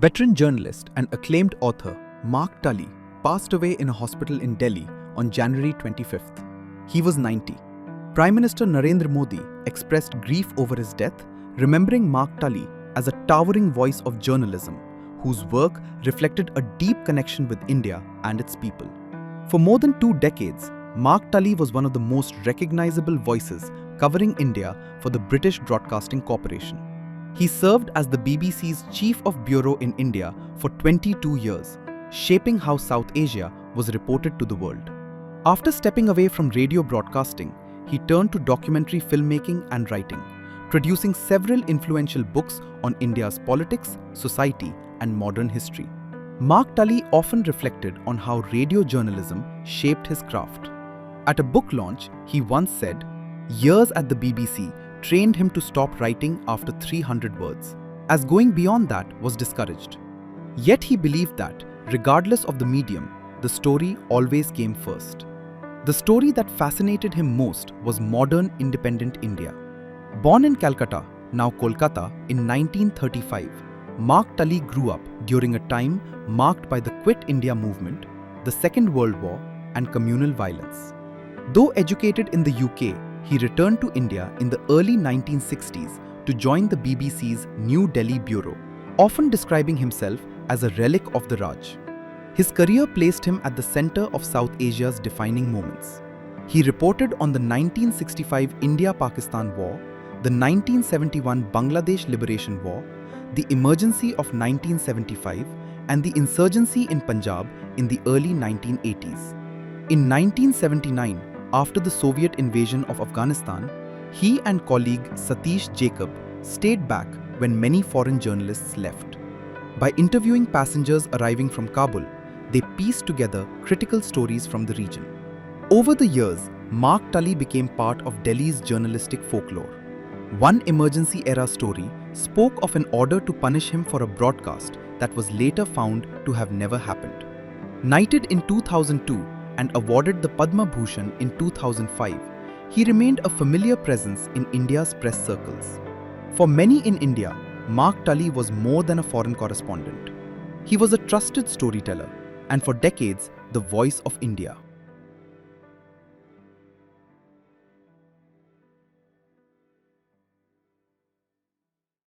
Veteran journalist and acclaimed author Mark Tully passed away in a hospital in Delhi on January 25th. He was 90. Prime Minister Narendra Modi expressed grief over his death, remembering Mark Tully as a towering voice of journalism whose work reflected a deep connection with India and its people. For more than 2 decades, Mark Tully was one of the most recognizable voices covering India for the British Broadcasting Corporation. He served as the BBC's Chief of Bureau in India for 22 years, shaping how South Asia was reported to the world. After stepping away from radio broadcasting, he turned to documentary filmmaking and writing, producing several influential books on India's politics, society, and modern history. Mark Tully often reflected on how radio journalism shaped his craft. At a book launch, he once said, "Years at the BBC trained him to stop writing after 300 words, as going beyond that was discouraged. Yet he believed that, regardless of the medium, the story always came first." The story that fascinated him most was modern independent India. Born in Calcutta, now Kolkata, in 1935, Mark Tully grew up during a time marked by the Quit India movement, the Second World War, and communal violence. Though educated in the UK, he returned to India in the early 1960s to join the BBC's New Delhi Bureau, often describing himself as a relic of the Raj. His career placed him at the center of South Asia's defining moments. He reported on the 1965 India-Pakistan War, the 1971 Bangladesh Liberation War, the emergency of 1975, and the insurgency in Punjab in the early 1980s. In 1979, after the Soviet invasion of Afghanistan, he and colleague Satish Jacob stayed back when many foreign journalists left. By interviewing passengers arriving from Kabul, they pieced together critical stories from the region. Over the years, Mark Tully became part of Delhi's journalistic folklore. One emergency-era story spoke of an order to punish him for a broadcast that was later found to have never happened. Knighted in 2002 and awarded the Padma Bhushan in 2005, he remained a familiar presence in India's press circles. For many in India, Mark Tully was more than a foreign correspondent. He was a trusted storyteller and for decades, the voice of India.